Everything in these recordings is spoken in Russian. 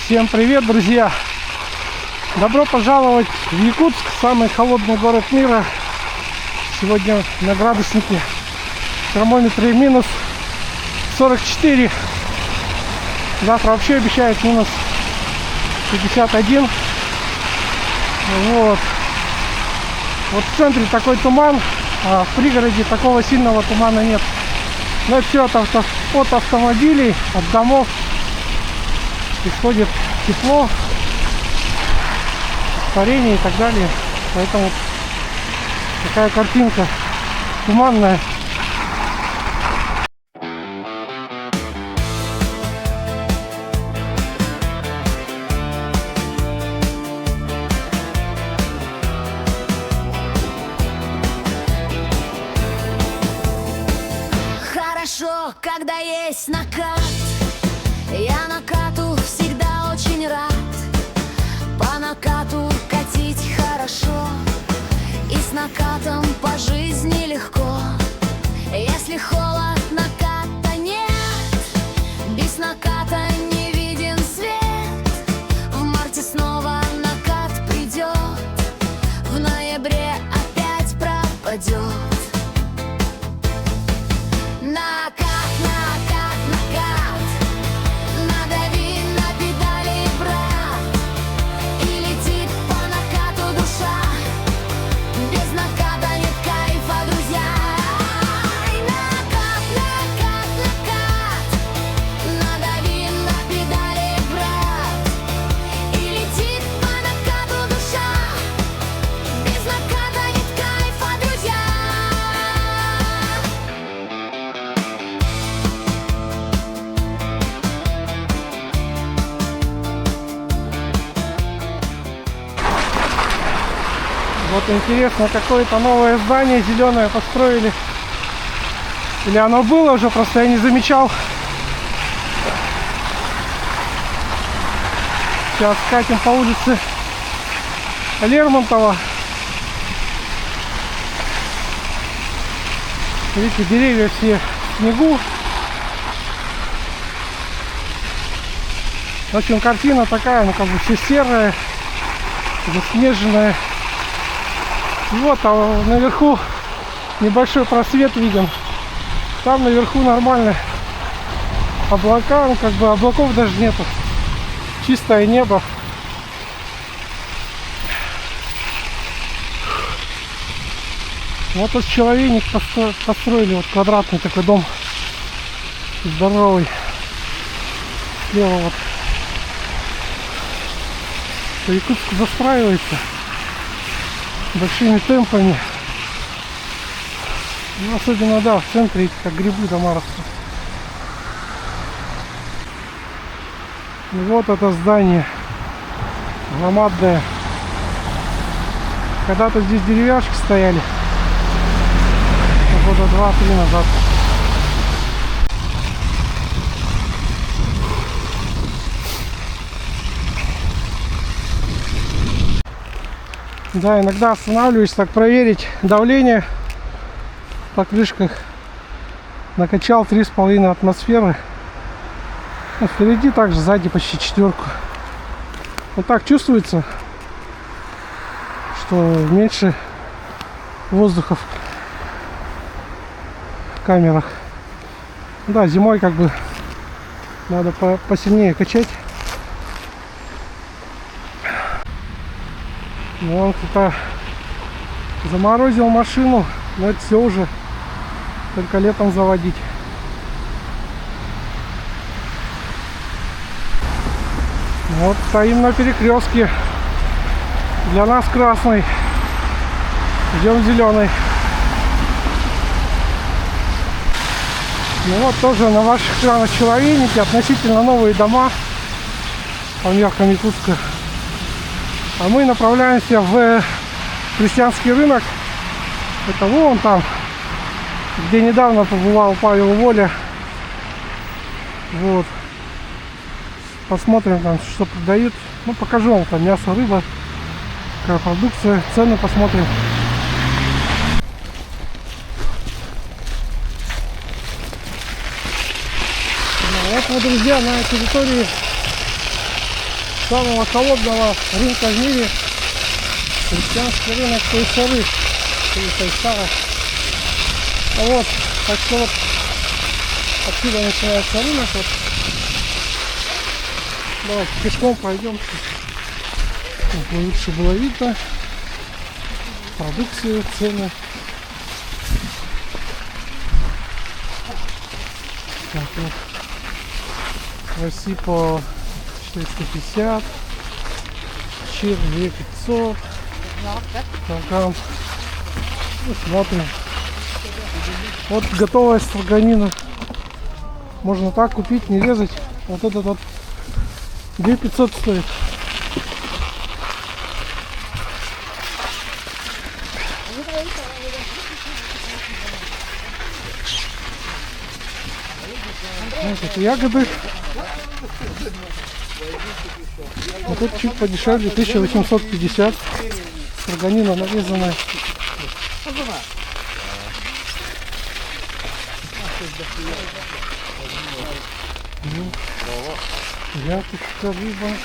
Всем привет, друзья! Добро пожаловать в Якутск, самый холодный город мира. Сегодня на градуснике термометры минус 44. Завтра вообще обещают минус 51. Вот в центре такой туман, а в пригороде такого сильного тумана нет. Но это все от автомобилей, от домов. Исходит тепло, парение и так далее. Поэтому такая картинка туманная. Хорошо, когда есть накат. Я накату всегда очень рад. По накату катить хорошо, и с накатом по жизни легко. Если холод, наката нет. Без наката не виден свет. В марте снова накат придет, в ноябре опять пропадет. Накат, накат, накат. Надави на педали, брат, и летит по накату душа. Без наката нет кайфа, друзья. Накат, накат, накат. Надави на педали, брат, и летит по накату душа. Без наката нет кайфа, друзья. Вот интересно, какое-то новое здание зеленое построили. Или оно было уже, просто я не замечал. Сейчас катим по улице Лермонтова. Видите, деревья все в снегу. В общем, картина такая, ну как бы все серая, заснеженная. И вот а наверху небольшой просвет виден. Там наверху нормально облака, ну как бы облаков даже нету. Чистое небо. Вот тут человейник построили, вот квадратный такой дом. Здоровый. Слева вот. Якутск застраивается большими темпами. Ну, особенно, да, в центре эти как грибы дома растут. И вот это здание громадное. Когда-то здесь деревяшки стояли. Года 2-3 назад. Да, иногда останавливаюсь так проверить давление в покрышках. Накачал 3,5 атмосферы. А впереди также, сзади почти 4. Вот так чувствуется, что меньше воздуха в камерах. Да, зимой как бы надо посильнее качать. Ну, он кто-то заморозил машину, но это все уже только летом заводить. Вот стоим на перекрестке. Для нас красный, ждем зеленый. Ну вот тоже на ваших экранах человейники, относительно новые дома по меркам Якутска. А мы направляемся в крестьянский рынок. Это вон там, где недавно побывал Павел Воля. Вот. Посмотрим там, что продают. Ну, покажу вам там мясо, рыба, какая продукция, цены посмотрим. Вот, друзья, на территории самого холодного рынка в мире, христианский рынок Тойсары. Тойсара. Вот, так что вот отсюда начинается рынок. Вот. Давайте пешком пойдем, чтобы лучше было видно продукцию, цены. Так, вот. В России по 450, чир 2500 килограмм. Ну, смотрим. Вот готовая строганина. Можно так купить, не резать. Вот этот вот 2500 стоит. Вот это ягоды. Вот тут чуть подешевле, 1850. Строганина нарезанная. Яточка, рыба.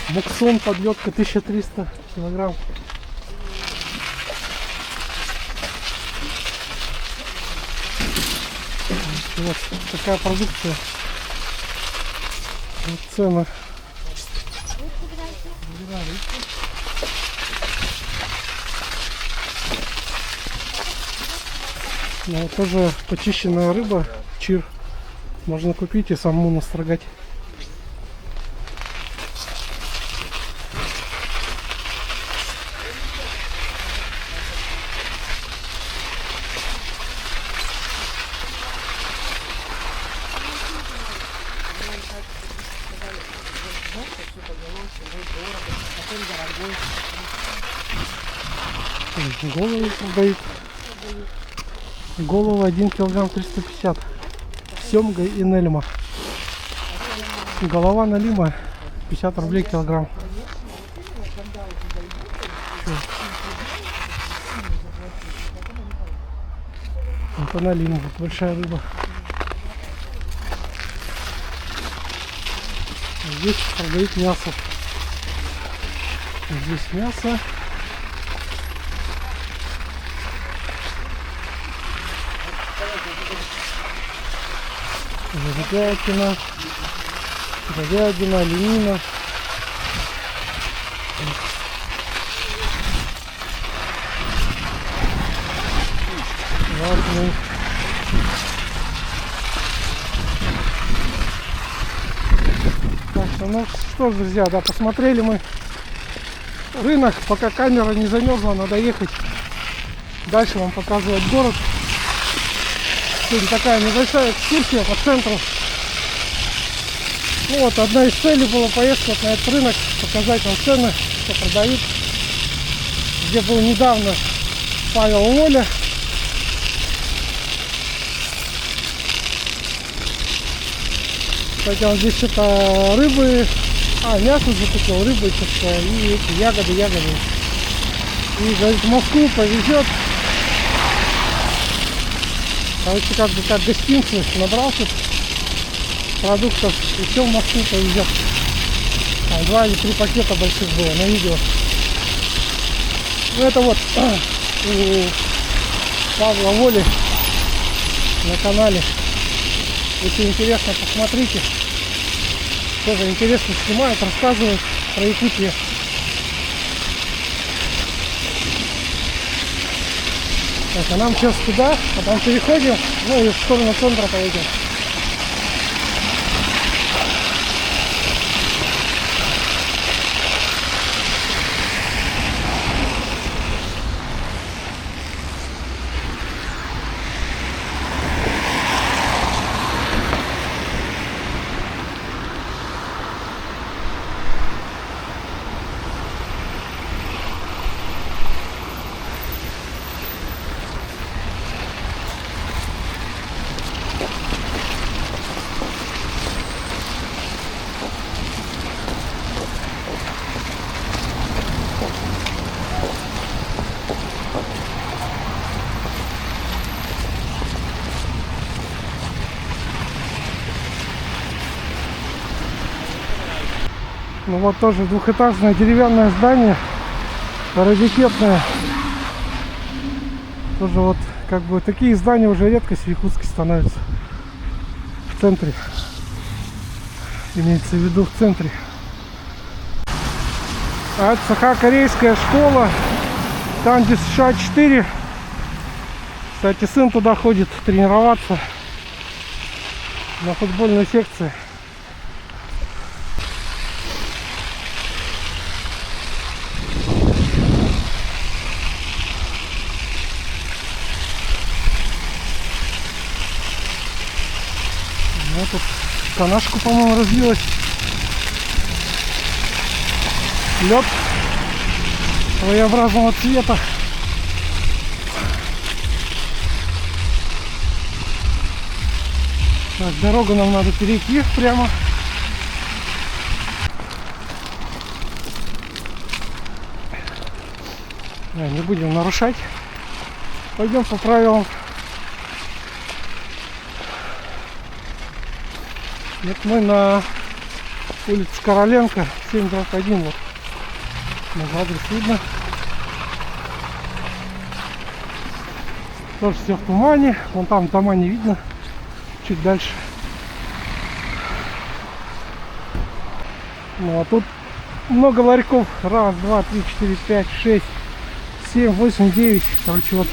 Муксон, подлетка 1300 килограмм. Вот такая продукция. Вот цена. Ну, вот тоже почищенная рыба, чир. Можно купить и самому настрогать. Голову продают. Голова 1 килограмм 350. Семга и нельма. Голова налима 50 рублей килограмм. Это налима, вот большая рыба. Здесь продают мясо. Здесь мясо. Говядина, говядина, оленина. Разные. Так что, ну что ж, друзья, да, посмотрели мы рынок, пока камера не замерзла, надо ехать дальше вам показывать город. Сегодня такая небольшая экскурсия по центру. Ну вот, одна из целей была поездка на этот рынок, показать вам цены, что продают. Где был недавно Павел Воля. Кстати, он здесь что-то рыбы, мясо закупил, рыбы что-то и эти ягоды. И говорит, в Москву повезет. Короче, как гостинцы набрался продуктов и все в Москву повезет. Там 2 или 3 пакета больших было на видео. Ну это вот у Павла Воли на канале. Если интересно, посмотрите. Тоже интересно снимает, рассказывает про Якутию. Так, а нам сейчас туда, потом переходим, ну и в сторону центра поедем. Ну вот тоже двухэтажное деревянное здание, раритетное. Тоже вот как бы такие здания уже редкость в Якутске становятся. В центре. Имеется в виду в центре. А это Саха-корейская школа. Там где США-4. Кстати, сын туда ходит тренироваться на футбольной секции. Вот тут канашку, по-моему, разбилась. Лед своеобразного цвета. Так, дорогу нам надо перейти прямо. Не будем нарушать. Пойдем по правилам. Вот мы на улице Короленко, 7/1. Вот. На адрес видно. Тоже все в тумане. Вон там дома не видно. Чуть дальше. Ну а тут много ларьков. Раз, два, три, четыре, пять, шесть, 7, 8, 9. Короче, вот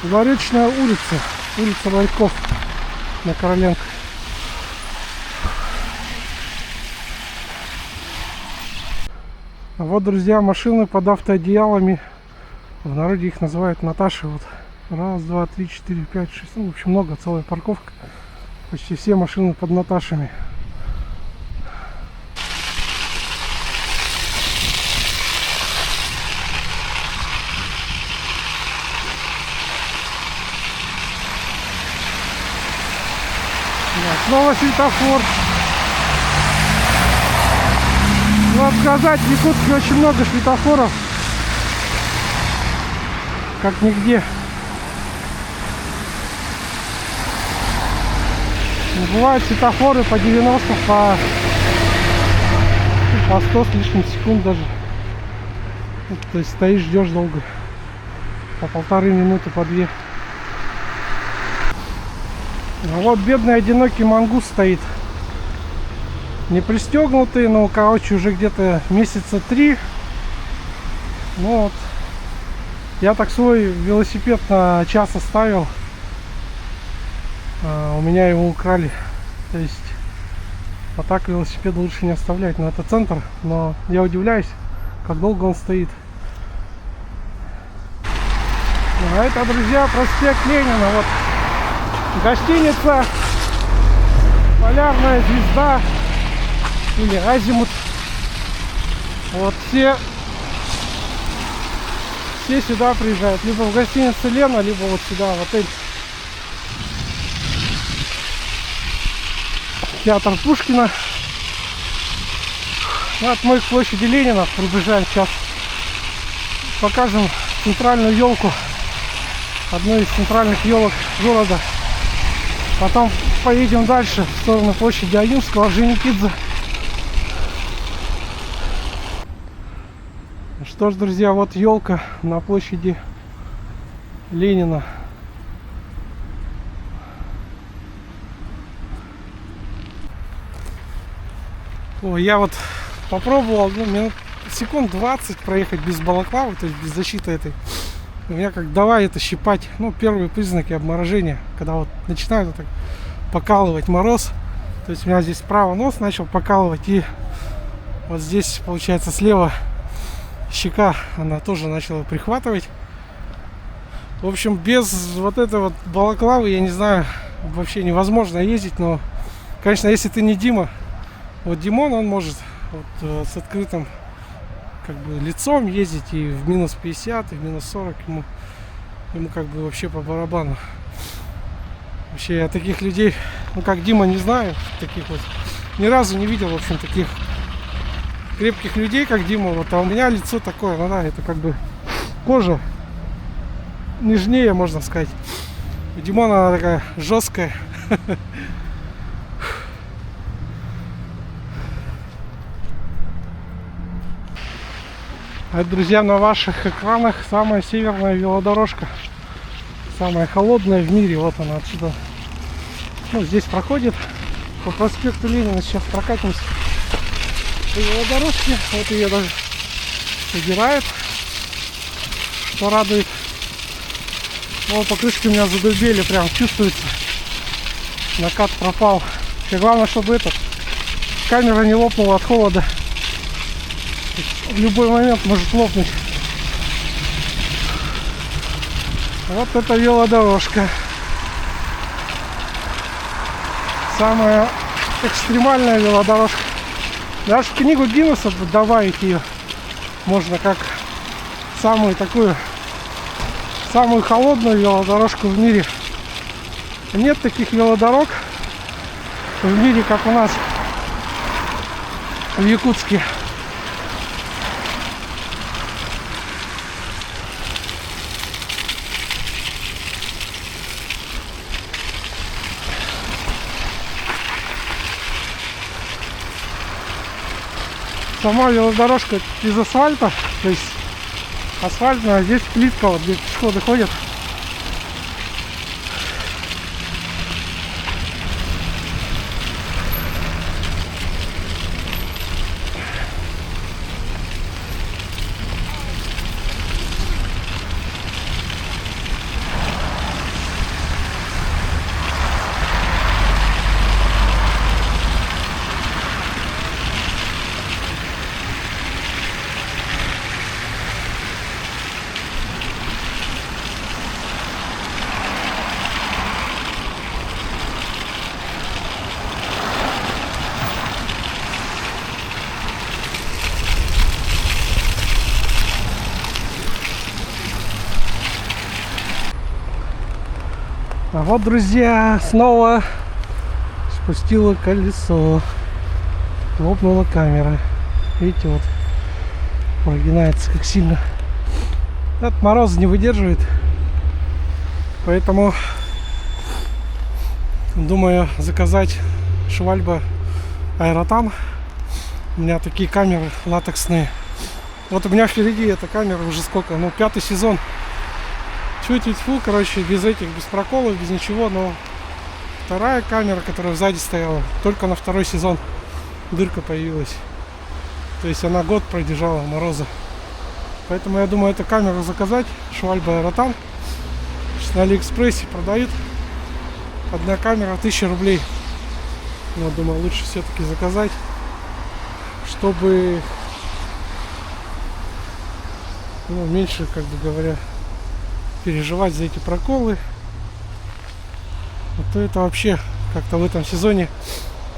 Ларечная улица. Улица ларьков на Короленко. Вот, друзья, машины под автоодеялами. В народе их называют Наташи. Вот. Раз, два, три, четыре, пять, шесть. Ну, в общем, много, целая парковка. Почти все машины под Наташами. Да, снова светофор. Надо сказать, в Якутске очень много светофоров. Как нигде. Бывают светофоры по 90, по 100 с лишним секунд даже. То есть стоишь, ждешь долго. По 1,5 минуты, по 2. А вот бедный одинокий мангус стоит. Не пристегнутый, но, короче, уже где-то месяца 3. Ну вот. Я так свой велосипед на час оставил. У меня его украли. То есть, а так велосипед лучше не оставлять. Но это центр. Но я удивляюсь, как долго он стоит. А это, друзья, проспект Ленина. Вот гостиница Полярная звезда или Азимут. Вот все сюда приезжают. Либо в гостиницу Лена, либо вот сюда, в отель. Театр Пушкина. Вот мы к площади Ленина приближаем. Сейчас покажем центральную елку. Одну из центральных елок города. Потом поедем дальше в сторону площади Аюмского, Орджоникидзе. Что ж, друзья, вот елка на площади Ленина. Ой, я вот попробовал, минут секунд 20 проехать без балаклавы, то есть без защиты этой. У меня как давай это щипать. Ну, первые признаки обморожения, когда вот начинает вот так покалывать мороз. То есть у меня здесь справа нос начал покалывать, и вот здесь, получается, слева щека, она тоже начала прихватывать. В общем, без вот этой вот балаклавы, я не знаю, вообще невозможно ездить. Но, конечно, если ты не Дима, вот Димон, он может вот, с открытым как бы лицом ездить и в минус 50, и в минус 40, ему как бы вообще по барабану. Вообще я таких людей, ну как Дима, не знаю, таких вот ни разу не видел, в общем, таких крепких людей, как Дима. Вот, а у меня лицо такое, ну да, это как бы кожа нежнее, можно сказать. У Димона она такая жесткая. А это, друзья, на ваших экранах самая северная велодорожка. Самая холодная в мире. Вот она отсюда. Ну, здесь проходит по проспекту Ленина. Сейчас прокатимся по велодорожке. Вот ее даже собирают, что радует. О, покрышки у меня задубели, прям чувствуется. Накат пропал. И главное, чтобы камера не лопнула от холода. В любой момент может лопнуть. Вот это велодорожка. Самая экстремальная велодорожка. Даже в книгу Гиннесса добавить ее можно как самую холодную велодорожку в мире. Нет таких велодорог в мире, как у нас в Якутске. Сама велодорожка из асфальта, то есть асфальтная, а здесь плитка, вот где пешеходы ходят. А вот, друзья, снова спустило колесо, лопнула камера. Видите, вот прогинается как сильно. Этот мороз не выдерживает, поэтому думаю заказать Schwalbe Aerotan. У меня такие камеры латексные. Вот у меня впереди эта камера уже сколько, ну, 5-й сезон. Тьфу-тьфу, короче, без этих, без проколов, без ничего, но вторая камера, которая сзади стояла, только на 2-й сезон дырка появилась. То есть она год продержала мороза. Поэтому я думаю эту камеру заказать, Schwalbe Aerotan. На Алиэкспрессе продают. Одна камера 1000 рублей. Вот, думаю, лучше все-таки заказать, чтобы, ну, меньше, как бы говоря, переживать за эти проколы. А то это вообще как-то в этом сезоне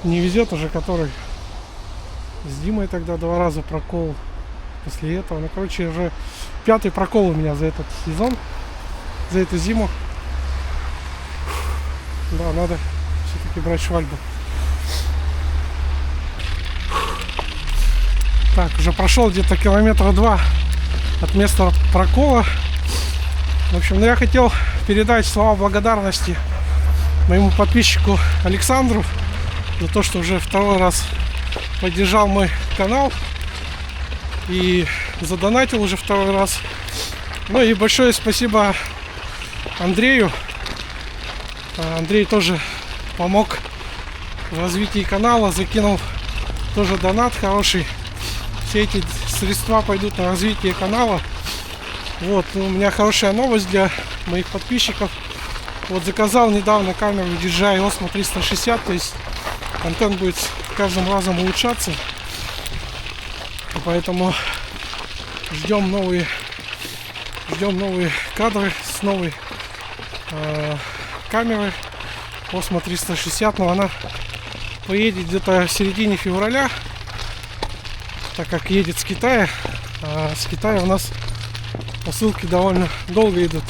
не везет уже, который с Димой тогда 2 раза прокол. После этого, ну, короче, уже 5-й прокол у меня за этот сезон, за эту зиму. Да, надо все-таки брать Schwalbe. Так, уже прошел где-то километра 2 от места прокола. В общем, ну, я хотел передать слова благодарности моему подписчику Александру за то, что уже 2-й раз поддержал мой канал и задонатил уже 2-й раз. Ну и большое спасибо Андрею. Андрей тоже помог в развитии канала, закинул тоже донат хороший. Все эти средства пойдут на развитие канала. Вот, у меня хорошая новость для моих подписчиков. Вот, заказал недавно камеру DJI Osmo 360, то есть контент будет с каждым разом улучшаться. И поэтому ждем новые кадры с новой камеры Osmo 360, но она поедет где-то в середине февраля, так как едет с Китая. А с Китая у нас посылки довольно долго идут,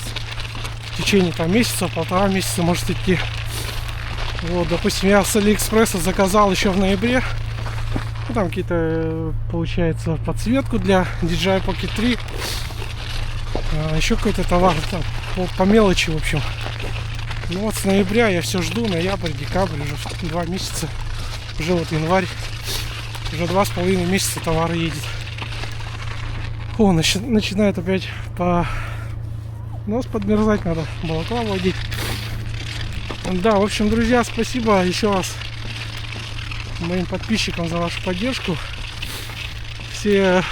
в течение там месяца, 1,5 месяца может идти. Вот, допустим, я с Алиэкспресса заказал еще в ноябре. Ну, там какие-то, получается, подсветку для DJI Pocket 3. Еще какой-то товар там по мелочи, в общем. Ну вот с ноября я все жду, ноябрь, декабрь, уже 2 месяца. Уже вот январь, уже 2,5 месяца товар едет. О, начинает опять нос подмерзать, надо балаклаву одеть. Да, в общем, друзья, спасибо еще раз моим подписчикам за вашу поддержку. Все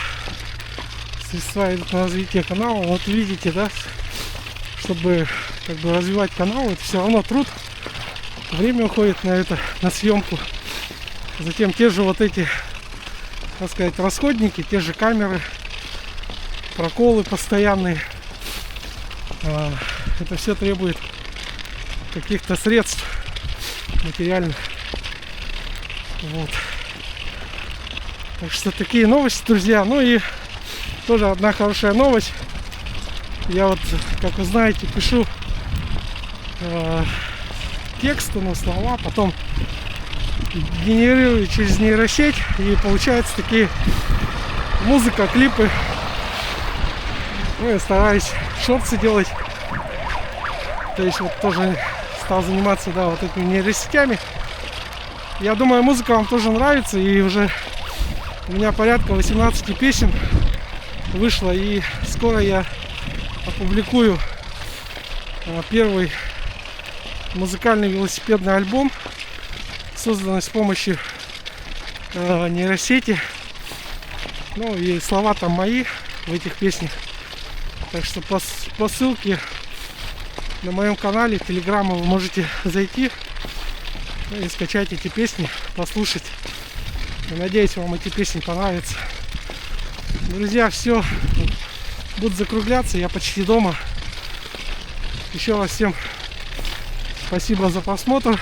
средства идут на развитие канала. Вот видите, да, чтобы как бы развивать канал, это все равно труд. Время уходит на это, на съемку. Затем те же вот эти, так сказать, расходники, те же камеры, проколы постоянные. Это все требует каких-то средств материальных. Вот. Так что такие новости, друзья. Ну и тоже одна хорошая новость. Я вот, как вы знаете, пишу тексты, ну, слова, потом генерирую через нейросеть, и получается такие музыка, клипы. Ну, я стараюсь шорты делать. То есть вот тоже стал заниматься, да, вот этими нейросетями. Я думаю, музыка вам тоже нравится, и уже у меня порядка 18 песен вышло, и скоро я опубликую первый музыкальный велосипедный альбом, созданный с помощью нейросети. Ну и слова там мои в этих песнях. Так что по ссылке на моем канале Телеграма вы можете зайти и скачать эти песни, послушать. И надеюсь, вам эти песни понравятся. Друзья, все, буду закругляться, я почти дома. Еще раз всем спасибо за просмотр.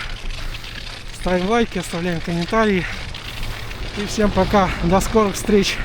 Ставим лайки, оставляем комментарии. И всем пока, до скорых встреч.